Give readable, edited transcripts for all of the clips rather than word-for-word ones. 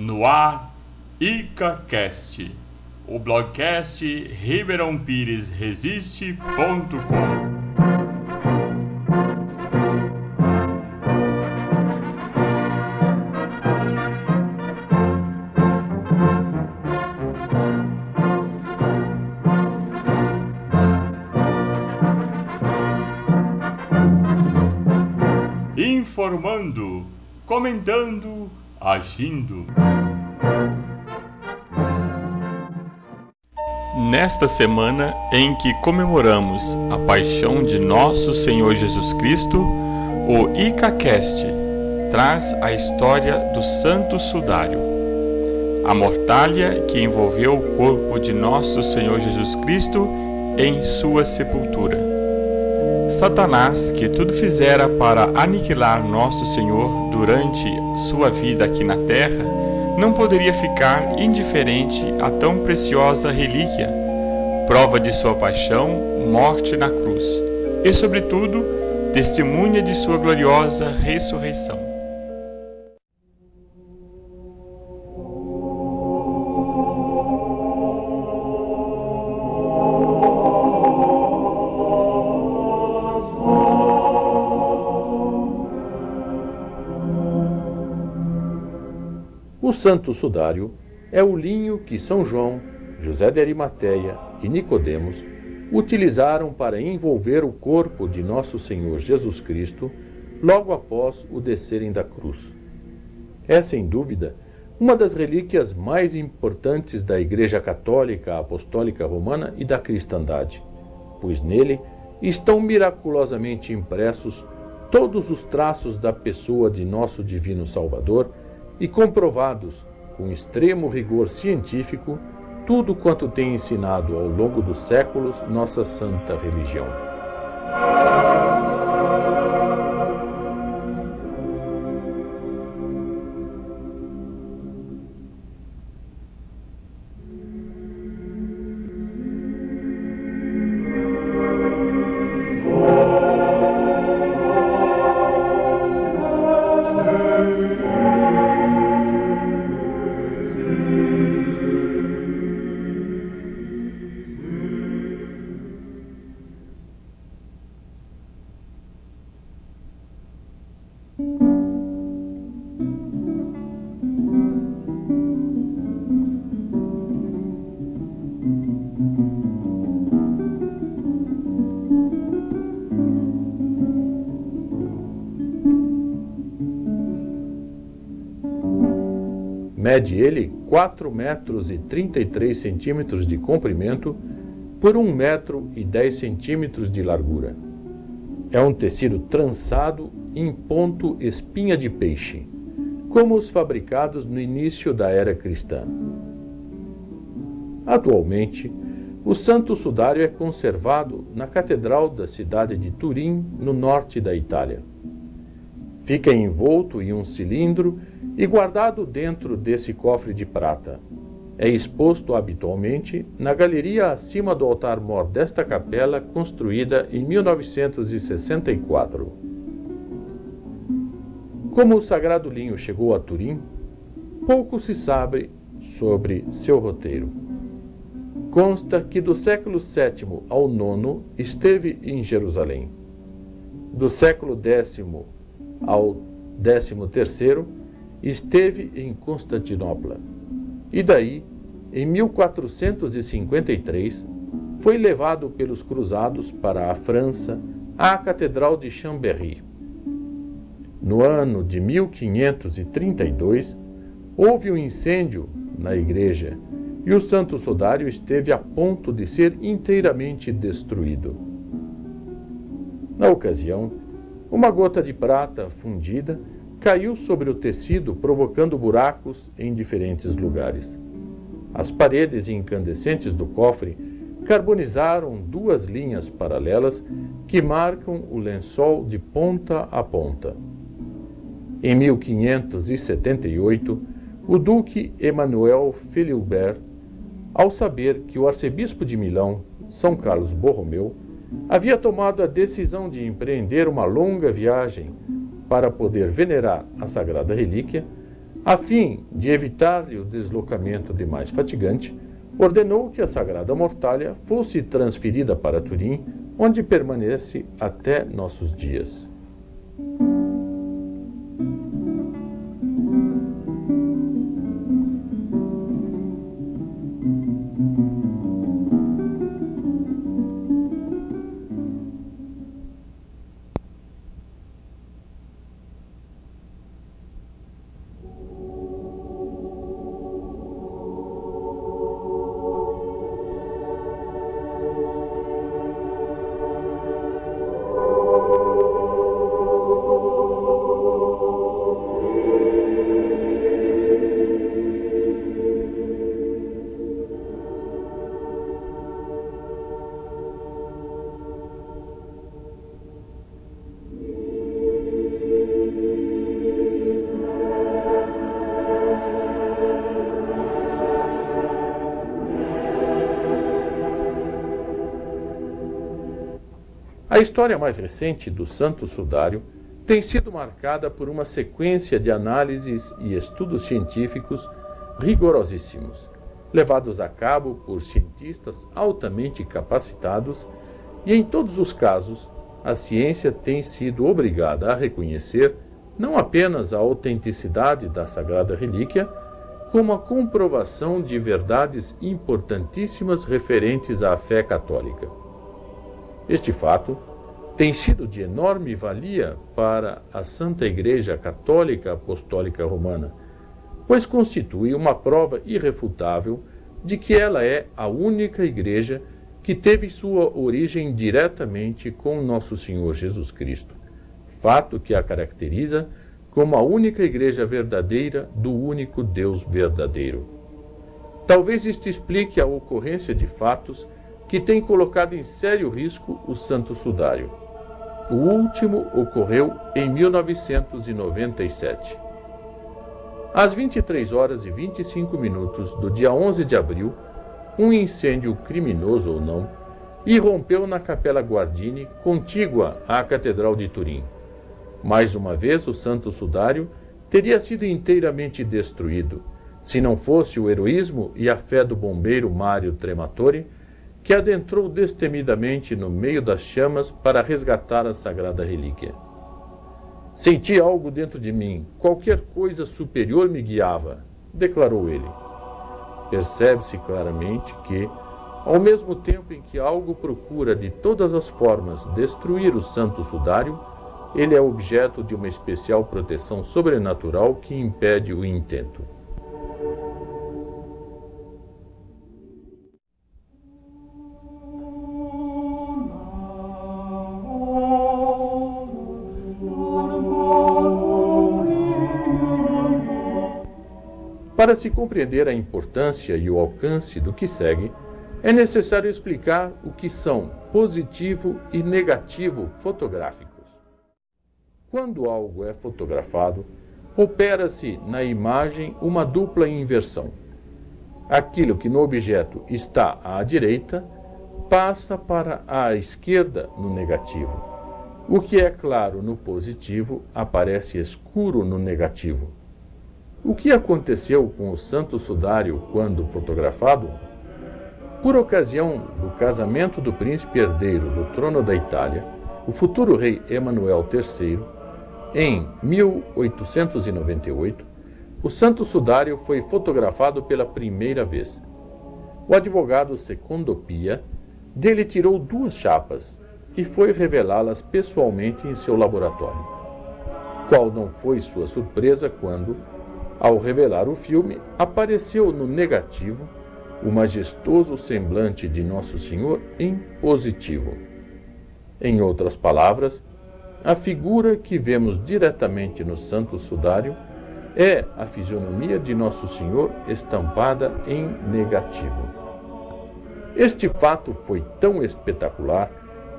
No ar, ICAcast, o blogcast ribeirãopires-resiste.com. Informando, comentando, agindo. Nesta semana em que comemoramos a paixão de nosso Senhor Jesus Cristo, o ICAcast traz a história do Santo Sudário, a mortalha que envolveu o corpo de nosso Senhor Jesus Cristo em sua sepultura. Satanás, que tudo fizera para aniquilar nosso Senhor durante sua vida aqui na terra, não poderia ficar indiferente a tão preciosa relíquia, prova de sua paixão, morte na cruz, e, sobretudo, testemunha de sua gloriosa ressurreição. O Santo Sudário é o linho que São João, José de Arimateia e Nicodemos utilizaram para envolver o corpo de nosso Senhor Jesus Cristo logo após o descerem da cruz. É, sem dúvida, uma das relíquias mais importantes da Igreja Católica Apostólica Romana e da cristandade, pois nele estão miraculosamente impressos todos os traços da pessoa de nosso Divino Salvador e comprovados, com extremo rigor científico, tudo quanto tem ensinado ao longo dos séculos nossa santa religião. Mede ele 4 metros e 33 centímetros de comprimento por 1 metro e 10 centímetros de largura. É um tecido trançado em ponto espinha de peixe, como os fabricados no início da era cristã. Atualmente, o Santo Sudário é conservado na Catedral da cidade de Turim, no norte da Itália. Fica envolto em um cilindro e guardado dentro desse cofre de prata. É exposto habitualmente na galeria acima do altar-mor desta capela, construída em 1964. Como o sagrado linho chegou a Turim, pouco se sabe sobre seu roteiro. Consta que do século VII ao IX esteve em Jerusalém. Do século X ao XIII esteve em Constantinopla, e daí, em 1453, foi levado pelos cruzados para a França, à Catedral de Chambéry. No ano de 1532, houve um incêndio na igreja e o Santo Sudário esteve a ponto de ser inteiramente destruído. Na ocasião, uma gota de prata fundida caiu sobre o tecido, provocando buracos em diferentes lugares. As paredes incandescentes do cofre carbonizaram 2 linhas paralelas que marcam o lençol de ponta a ponta. Em 1578, o duque Emanuel Philibert, ao saber que o arcebispo de Milão, São Carlos Borromeu, havia tomado a decisão de empreender uma longa viagem para poder venerar a sagrada relíquia, A fim de evitar-lhe o deslocamento demais fatigante, ordenou que a Sagrada Mortalha fosse transferida para Turim, onde permanece até nossos dias. A história mais recente do Santo Sudário tem sido marcada por uma sequência de análises e estudos científicos rigorosíssimos, levados a cabo por cientistas altamente capacitados, e em todos os casos a ciência tem sido obrigada a reconhecer não apenas a autenticidade da sagrada relíquia, como a comprovação de verdades importantíssimas referentes à fé católica. Este fato tem sido de enorme valia para a Santa Igreja Católica Apostólica Romana, pois constitui uma prova irrefutável de que ela é a única igreja que teve sua origem diretamente com nosso Senhor Jesus Cristo, fato que a caracteriza como a única igreja verdadeira do único Deus verdadeiro. Talvez isto explique a ocorrência de fatos que têm colocado em sério risco o Santo Sudário. O último ocorreu em 1997. Às 23 horas e 25 minutos do dia 11 de abril, um incêndio criminoso ou não, irrompeu na Capela Guardini, contígua à Catedral de Turim. Mais uma vez, o Santo Sudário teria sido inteiramente destruído, se não fosse o heroísmo e a fé do bombeiro Mário Trematore, que adentrou destemidamente no meio das chamas para resgatar a sagrada relíquia. Senti algo dentro de mim, qualquer coisa superior me guiava, declarou ele. Percebe-se claramente que, ao mesmo tempo em que algo procura de todas as formas destruir o Santo Sudário, ele é objeto de uma especial proteção sobrenatural que impede o intento. Para se compreender a importância e o alcance do que segue, é necessário explicar o que são positivo e negativo fotográficos. Quando algo é fotografado, opera-se na imagem uma dupla inversão. Aquilo que no objeto está à direita passa para a esquerda no negativo. O que é claro no positivo aparece escuro no negativo. O que aconteceu com o Santo Sudário quando fotografado? Por ocasião do casamento do príncipe herdeiro do trono da Itália, o futuro rei Emanuel III, em 1898, o Santo Sudário foi fotografado pela primeira vez. O advogado Secondo Pia dele tirou 2 chapas e foi revelá-las pessoalmente em seu laboratório. Qual não foi sua surpresa quando, ao revelar o filme, apareceu no negativo o majestoso semblante de Nosso Senhor em positivo. Em outras palavras, a figura que vemos diretamente no Santo Sudário é a fisionomia de Nosso Senhor estampada em negativo. Este fato foi tão espetacular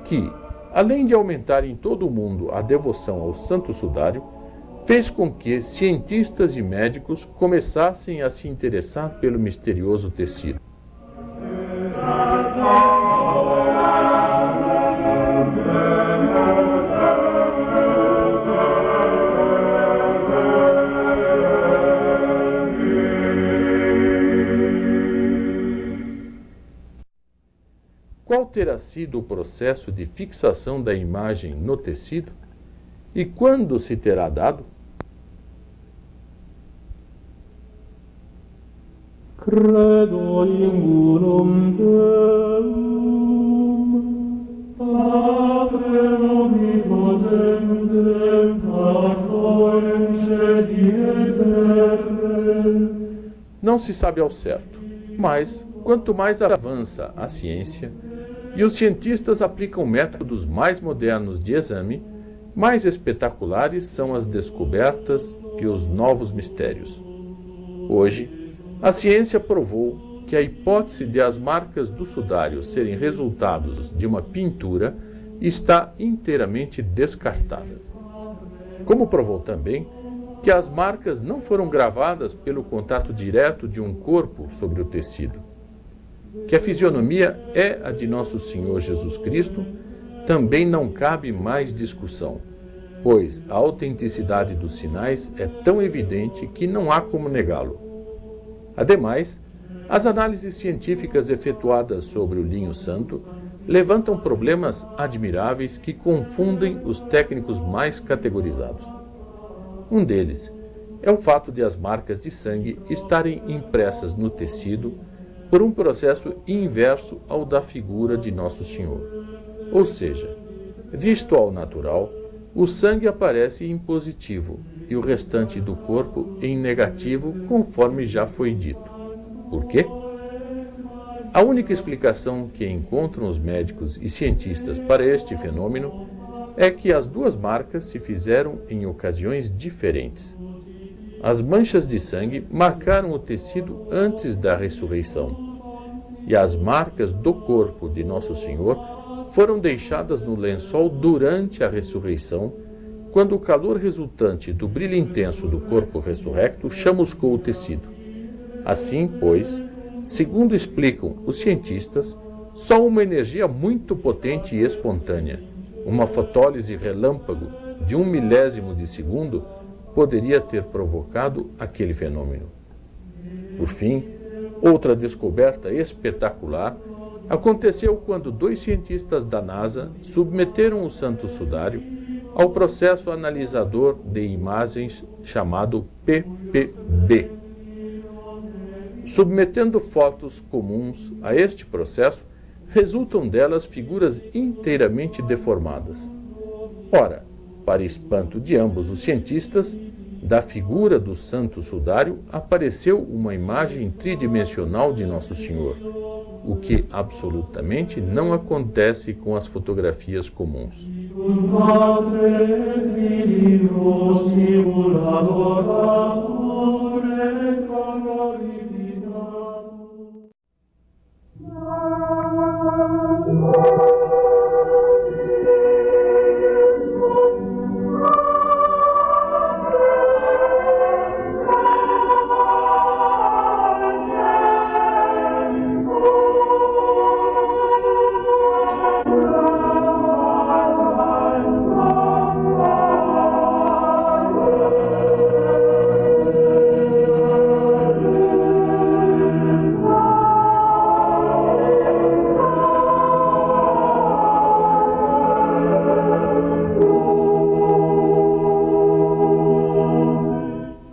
que, além de aumentar em todo o mundo a devoção ao Santo Sudário, fez com que cientistas e médicos começassem a se interessar pelo misterioso tecido. terá sido o processo de fixação da imagem no tecido? E quando se terá dado? Credo in unum Deum, Patrem omnipotentem, Patrem celi et terrae. Não se sabe ao certo, mas quanto mais avança a ciência e os cientistas aplicam métodos mais modernos de exame, mais espetaculares são as descobertas e os novos mistérios. Hoje, a ciência provou que a hipótese de as marcas do sudário serem resultados de uma pintura está inteiramente descartada. Como provou também que as marcas não foram gravadas pelo contato direto de um corpo sobre o tecido. Que a fisionomia é a de nosso Senhor Jesus Cristo, também não cabe mais discussão, pois a autenticidade dos sinais é tão evidente que não há como negá-lo. Ademais, as análises científicas efetuadas sobre o linho santo levantam problemas admiráveis que confundem os técnicos mais categorizados. Um deles é o fato de as marcas de sangue estarem impressas no tecido por um processo inverso ao da figura de Nosso Senhor. Ou seja, visto ao natural, o sangue aparece em positivo e o restante do corpo em negativo, conforme já foi dito. Por quê? A única explicação que encontram os médicos e cientistas para este fenômeno é que as duas marcas se fizeram em ocasiões diferentes. As manchas de sangue marcaram o tecido antes da ressurreição, e as marcas do corpo de Nosso Senhor foram deixadas no lençol durante a ressurreição, quando o calor resultante do brilho intenso do corpo ressurrecto chamuscou o tecido. Assim, pois, segundo explicam os cientistas, só uma energia muito potente e espontânea, uma fotólise relâmpago de 1/1000 de segundo, poderia ter provocado aquele fenômeno. Por fim, outra descoberta espetacular aconteceu quando 2 cientistas da NASA submeteram o Santo Sudário ao processo analisador de imagens chamado PPB. Submetendo fotos comuns a este processo, resultam delas figuras inteiramente deformadas. Ora, para espanto de ambos os cientistas, da figura do Santo Sudário apareceu uma imagem tridimensional de Nosso Senhor, o que absolutamente não acontece com as fotografias comuns.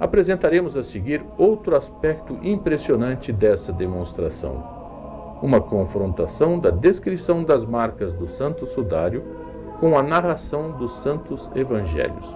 Apresentaremos a seguir outro aspecto impressionante dessa demonstração: uma confrontação da descrição das marcas do Santo Sudário com a narração dos Santos Evangelhos.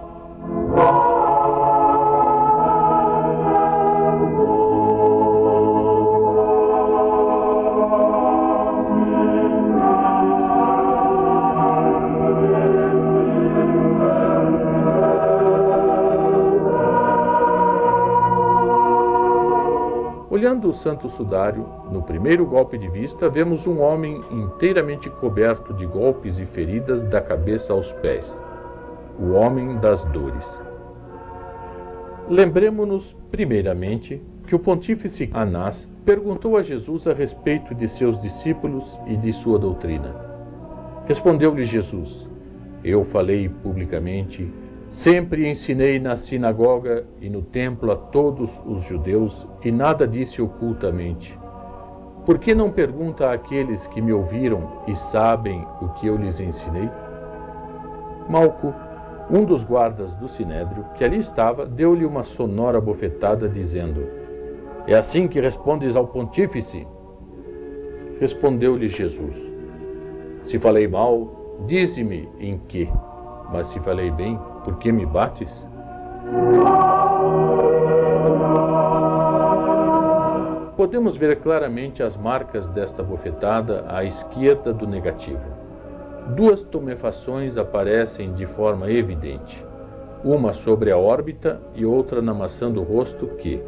Olhando o Santo Sudário, no primeiro golpe de vista, vemos um homem inteiramente coberto de golpes e feridas da cabeça aos pés, o homem das dores. Lembremo-nos, primeiramente, que o pontífice Anás perguntou a Jesus a respeito de seus discípulos e de sua doutrina. Respondeu-lhe Jesus: Eu falei publicamente, sempre ensinei na sinagoga e no templo a todos os judeus e nada disse ocultamente. Por que não pergunta àqueles que me ouviram e sabem o que eu lhes ensinei? Malco, um dos guardas do sinédrio, que ali estava, deu-lhe uma sonora bofetada, dizendo: É assim que respondes ao pontífice? Respondeu-lhe Jesus: Se falei mal, dize-me em que, mas se falei bem, por que me bates? Podemos ver claramente as marcas desta bofetada à esquerda do negativo. Duas tumefações aparecem de forma evidente, uma sobre a órbita e outra na maçã do rosto que,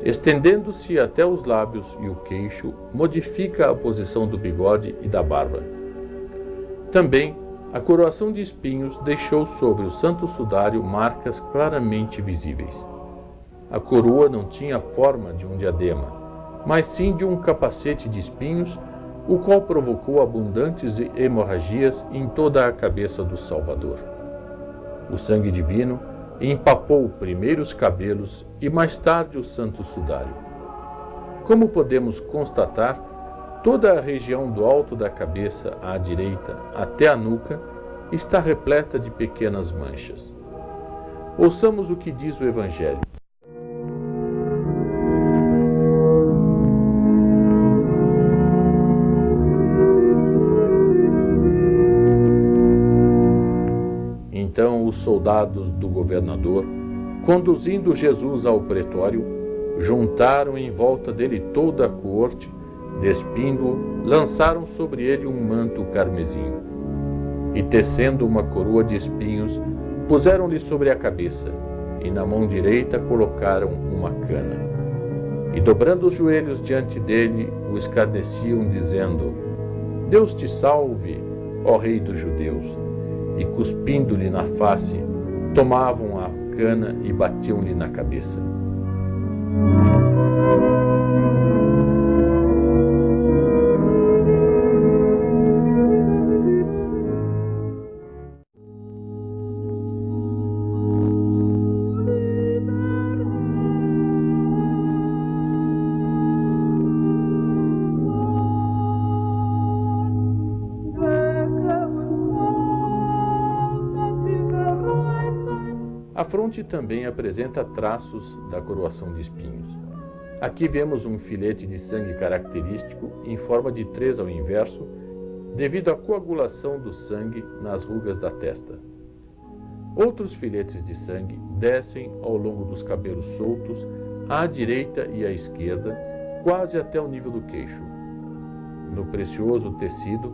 estendendo-se até os lábios e o queixo, modifica a posição do bigode e da barba. Também, a coroação de espinhos deixou sobre o santo sudário marcas claramente visíveis. A coroa não tinha a forma de um diadema, mas sim de um capacete de espinhos, o qual provocou abundantes hemorragias em toda a cabeça do Salvador. O sangue divino empapou primeiro os cabelos e mais tarde o santo sudário. Como podemos constatar, toda a região do alto da cabeça à direita até a nuca está repleta de pequenas manchas. Ouçamos o que diz o Evangelho. Então os soldados do governador, conduzindo Jesus ao pretório, juntaram em volta dele toda a coorte, despindo-o, lançaram sobre ele um manto carmesim. E tecendo uma coroa de espinhos, puseram-lhe sobre a cabeça, e na mão direita colocaram uma cana. E dobrando os joelhos diante dele, o escarneciam, dizendo: Deus te salve, ó Rei dos Judeus! E cuspindo-lhe na face, tomavam a cana e batiam-lhe na cabeça. A fronte também apresenta traços da coroação de espinhos. Aqui vemos um filete de sangue característico em forma de 3 ao inverso, devido à coagulação do sangue nas rugas da testa. Outros filetes de sangue descem ao longo dos cabelos soltos, à direita e à esquerda, quase até o nível do queixo. No precioso tecido,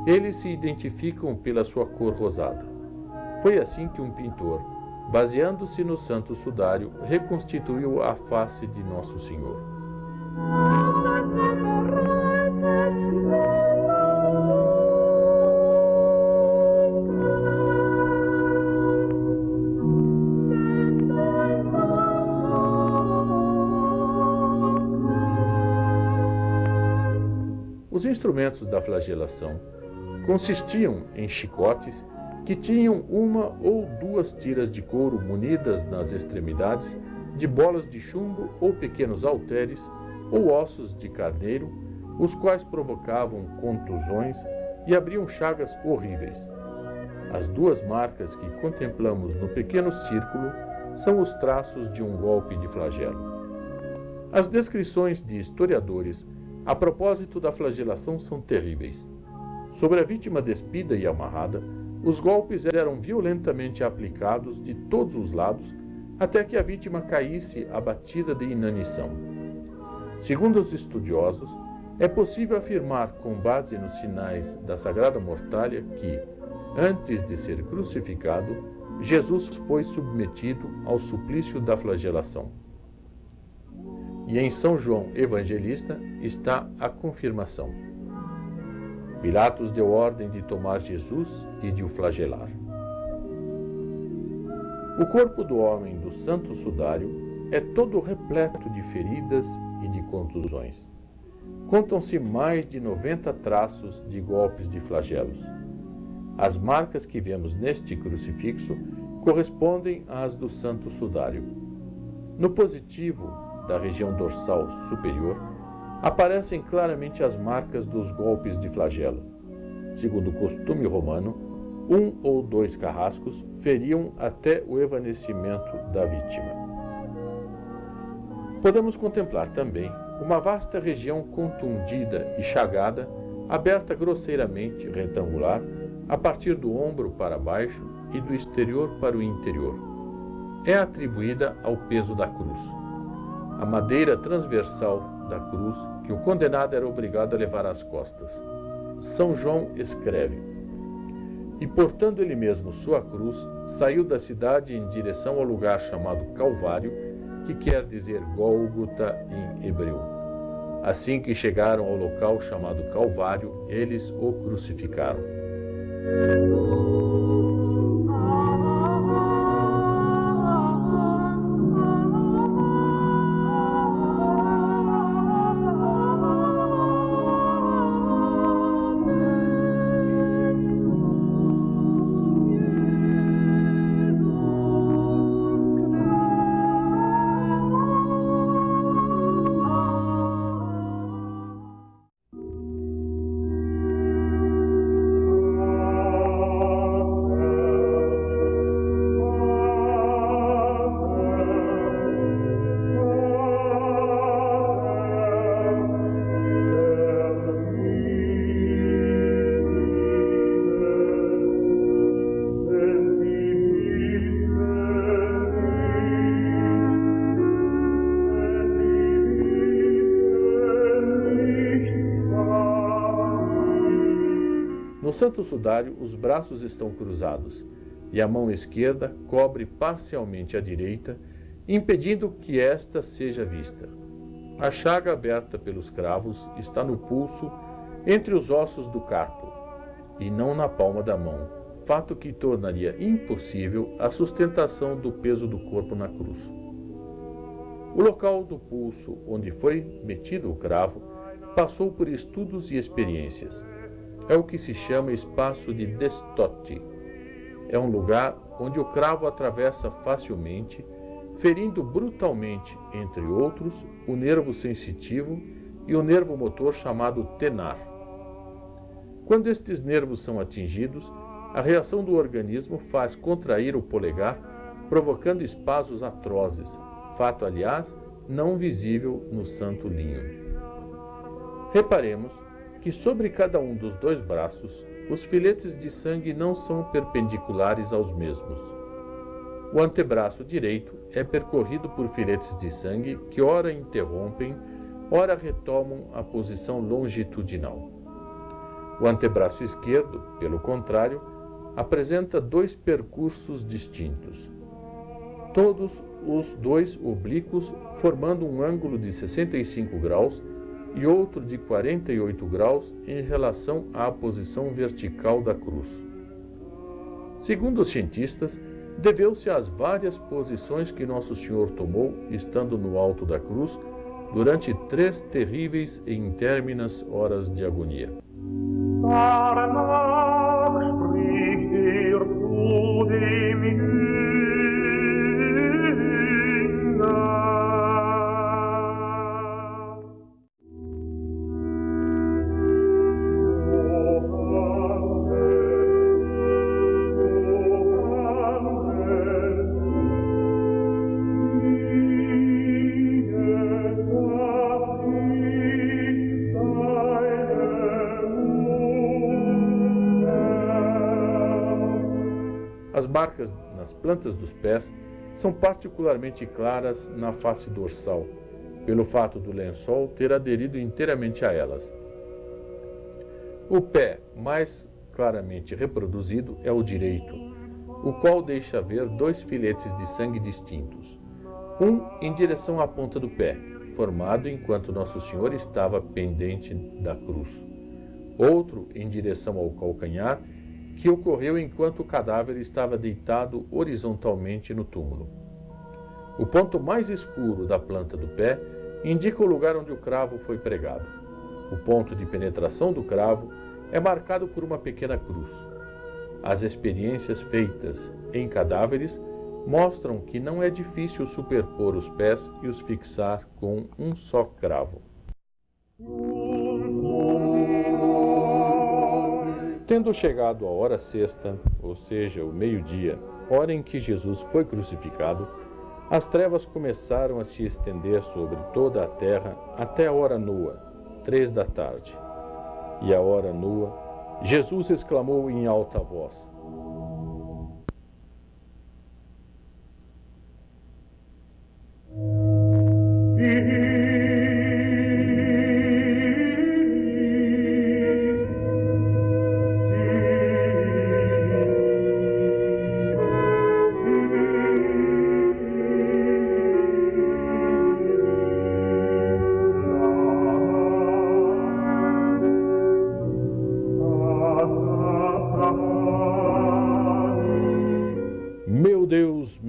eles se identificam pela sua cor rosada. Foi assim que um pintor, baseando-se no santo sudário, reconstituiu a face de Nosso Senhor. Os instrumentos da flagelação consistiam em chicotes que tinham 1 ou 2 tiras de couro munidas nas extremidades de bolas de chumbo ou pequenos halteres ou ossos de carneiro, os quais provocavam contusões e abriam chagas horríveis. As 2 marcas que contemplamos no pequeno círculo são os traços de um golpe de flagelo. As descrições de historiadores a propósito da flagelação são terríveis. Sobre a vítima despida e amarrada, os golpes eram violentamente aplicados de todos os lados até que a vítima caísse abatida de inanição. Segundo os estudiosos, é possível afirmar, com base nos sinais da Sagrada Mortalha, que, antes de ser crucificado, Jesus foi submetido ao suplício da flagelação. E em São João Evangelista está a confirmação. Pilatos deu ordem de tomar Jesus e de o flagelar. O corpo do homem do santo sudário é todo repleto de feridas e de contusões. Contam-se mais de 90 traços de golpes de flagelos. As marcas que vemos neste crucifixo correspondem às do santo sudário. No positivo da região dorsal superior, aparecem claramente as marcas dos golpes de flagelo. Segundo o costume romano, 1 ou 2 carrascos feriam até o evanecimento da vítima. Podemos contemplar também uma vasta região contundida e chagada, aberta grosseiramente, retangular, a partir do ombro para baixo e do exterior para o interior. É atribuída ao peso da cruz. A madeira transversal da cruz que o condenado era obrigado a levar às costas. São João escreve: "E portando ele mesmo sua cruz, saiu da cidade em direção ao lugar chamado Calvário, que quer dizer Gólgota em hebreu. Assim que chegaram ao local chamado Calvário, eles o crucificaram." No Santo Sudário, os braços estão cruzados e a mão esquerda cobre parcialmente a direita, impedindo que esta seja vista. A chaga aberta pelos cravos está no pulso, entre os ossos do carpo, e não na palma da mão, fato que tornaria impossível a sustentação do peso do corpo na cruz. O local do pulso onde foi metido o cravo passou por estudos e experiências. É o que se chama espaço de Destotti. É um lugar onde o cravo atravessa facilmente, ferindo brutalmente, entre outros, o nervo sensitivo e o nervo motor chamado tenar. Quando estes nervos são atingidos, a reação do organismo faz contrair o polegar, provocando espasmos atrozes, fato, aliás, não visível no santo linho. Reparemos que sobre cada um dos 2 braços, os filetes de sangue não são perpendiculares aos mesmos. O antebraço direito é percorrido por filetes de sangue que ora interrompem, ora retomam a posição longitudinal. O antebraço esquerdo, pelo contrário, apresenta 2 percursos distintos. Todos os 2 oblíquos formando um ângulo de 65 graus e outro de 48 graus em relação à posição vertical da cruz. Segundo os cientistas, deveu-se às várias posições que Nosso Senhor tomou estando no alto da cruz durante 3 terríveis e interminas horas de agonia. As marcas nas plantas dos pés são particularmente claras na face dorsal, pelo fato do lençol ter aderido inteiramente a elas. O pé mais claramente reproduzido é o direito, o qual deixa ver 2 filetes de sangue distintos, um em direção à ponta do pé, formado enquanto Nosso Senhor estava pendente da cruz, outro em direção ao calcanhar, que ocorreu enquanto o cadáver estava deitado horizontalmente no túmulo. O ponto mais escuro da planta do pé indica o lugar onde o cravo foi pregado. O ponto de penetração do cravo é marcado por uma pequena cruz. As experiências feitas em cadáveres mostram que não é difícil superpor os pés e os fixar com um só cravo. Tendo chegado a hora sexta, ou seja, o meio-dia, hora em que Jesus foi crucificado, as trevas começaram a se estender sobre toda a terra até a hora nua, 3 da tarde. E a hora nua, Jesus exclamou em alta voz: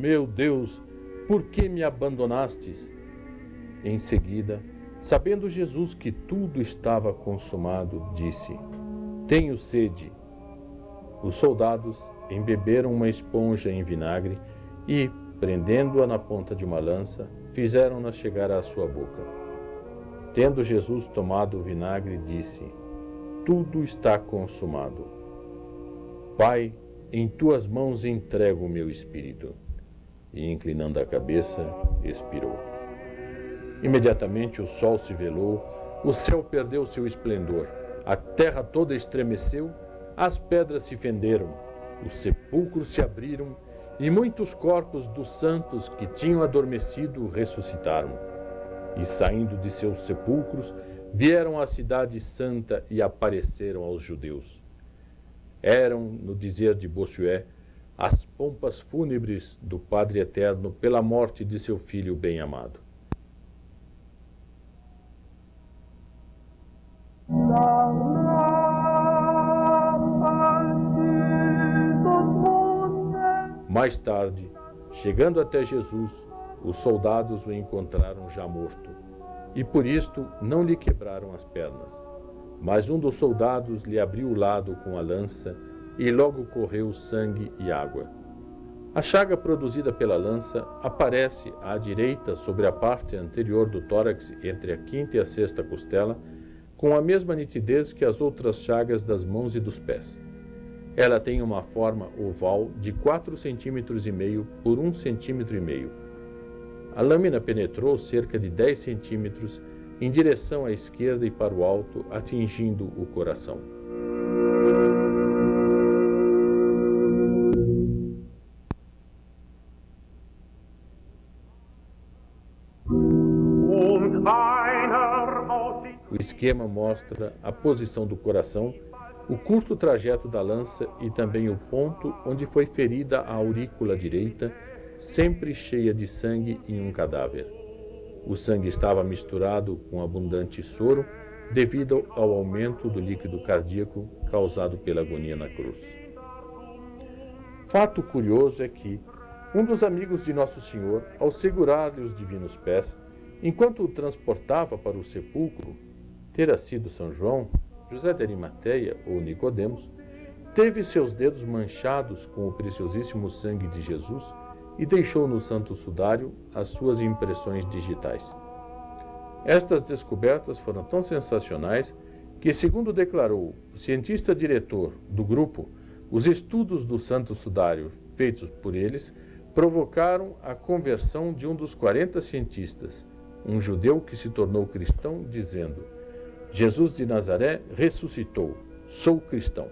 meu Deus, por que me abandonastes? Em seguida, sabendo Jesus que tudo estava consumado, disse: Tenho sede. Os soldados embeberam uma esponja em vinagre e, prendendo-a na ponta de uma lança, fizeram-na chegar à sua boca. Tendo Jesus tomado o vinagre, disse: Tudo está consumado. Pai, em tuas mãos entrego o meu espírito. E, inclinando a cabeça, expirou. Imediatamente o sol se velou, o céu perdeu seu esplendor, a terra toda estremeceu, as pedras se fenderam, os sepulcros se abriram e muitos corpos dos santos que tinham adormecido ressuscitaram. E, saindo de seus sepulcros, vieram à cidade santa e apareceram aos judeus. Eram, no dizer de Bossuet, as pompas fúnebres do Padre Eterno pela morte de seu Filho bem-amado. Mais tarde, chegando até Jesus, os soldados o encontraram já morto, e por isto não lhe quebraram as pernas. Mas um dos soldados lhe abriu o lado com a lança, e logo correu sangue e água. A chaga produzida pela lança aparece à direita sobre a parte anterior do tórax, entre a quinta e a sexta costela, com a mesma nitidez que as outras chagas das mãos e dos pés. Ela tem uma forma oval de 4,5 cm por 1,5 cm. A lâmina penetrou cerca de 10 centímetros em direção à esquerda e para o alto, atingindo o coração. O esquema mostra a posição do coração, o curto trajeto da lança e também o ponto onde foi ferida a aurícula direita, sempre cheia de sangue em um cadáver. O sangue estava misturado com abundante soro devido ao aumento do líquido cardíaco causado pela agonia na cruz. Fato curioso é que um dos amigos de Nosso Senhor, ao segurar-lhe os divinos pés, enquanto o transportava para o sepulcro, terá sido São João, José de Arimateia ou Nicodemos, teve seus dedos manchados com o preciosíssimo sangue de Jesus e deixou no Santo Sudário as suas impressões digitais. Estas descobertas foram tão sensacionais que, segundo declarou o cientista diretor do grupo, os estudos do Santo Sudário feitos por eles provocaram a conversão de um dos 40 cientistas, um judeu que se tornou cristão, dizendo: Jesus de Nazaré ressuscitou, sou cristão.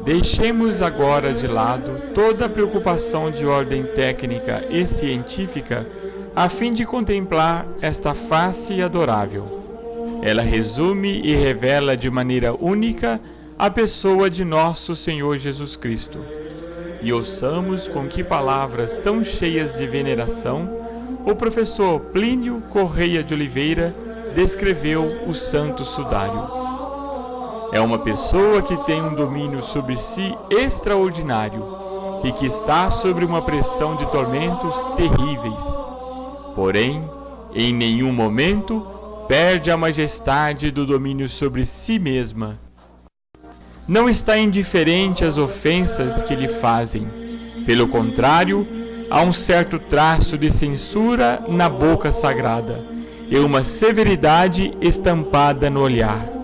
Deixemos agora de lado toda a preocupação de ordem técnica e científica a fim de contemplar esta face adorável. Ela resume e revela de maneira única a pessoa de nosso Senhor Jesus Cristo. E ouçamos com que palavras tão cheias de veneração o professor Plínio Correia de Oliveira descreveu o santo sudário. É uma pessoa que tem um domínio sobre si extraordinário e que está sob uma pressão de tormentos terríveis. Porém, em nenhum momento perde a majestade do domínio sobre si mesma. Não está indiferente às ofensas que lhe fazem. Pelo contrário, há um certo traço de censura na boca sagrada e uma severidade estampada no olhar.